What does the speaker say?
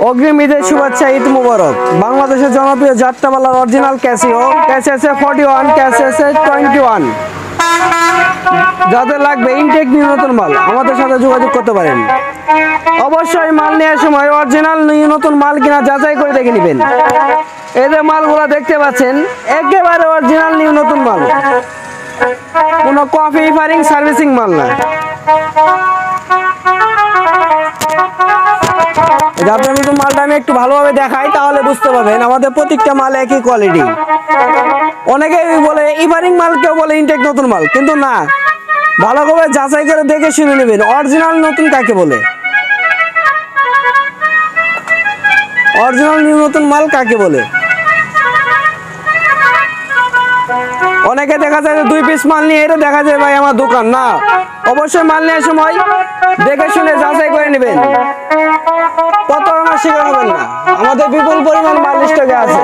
অগ্রিম ঈদের শুভেচ্ছা, ঈদ মুবারক। বাংলাদেশের জনপ্রিয় যাত্রাপালার অরিজিনাল ক্যাসিও, ক্যাসিওসে 41, ক্যাসিওসে 21। যাদের লাগবে ইনটেক নিউ নতুন মাল আমাদের সাথে যোগাযোগ করতে পারেন। অবশ্যই মাল নেওয়ার সময় অরিজিনাল নিউ নতুন মাল কিনা যাচাই করে দেখে নেবেন। এই যে মালগুলো দেখতে পাচ্ছেন একেবারে অরিজিনাল নিউ নতুন মাল, কোনো কফি ফারিং সার্ভিসিং মাল না। আপনার নতুন মালটা আমি একটু ভালোভাবে দেখাই, তাহলে বুঝতে পারবেন আমাদের প্রত্যেকটা মাল একই কোয়ালিটি। অনেকেই বলে ইভারিং মাল, কেউ বলে ইনটেক নতুন মাল, কিন্তু না, ভালোভাবে যাচাই করে দেখে শুনে নেবেন অরিজিনাল নতুন কাকে বলে, অরিজিনাল নিউ নতুন মাল কাকে বলে। অনেকে দেখা যায় 2 পিস মাল নিয়ে এটা দেখা যায় ভাই আমার দোকান না। অবশ্যই মাল নেওয়ার সময় দেখে শুনে যাচাই করে নেবেন, প্রতারণার শিকার হবেন না। আমাদের বিপুল পরিমাণ মাল স্টকে আছে।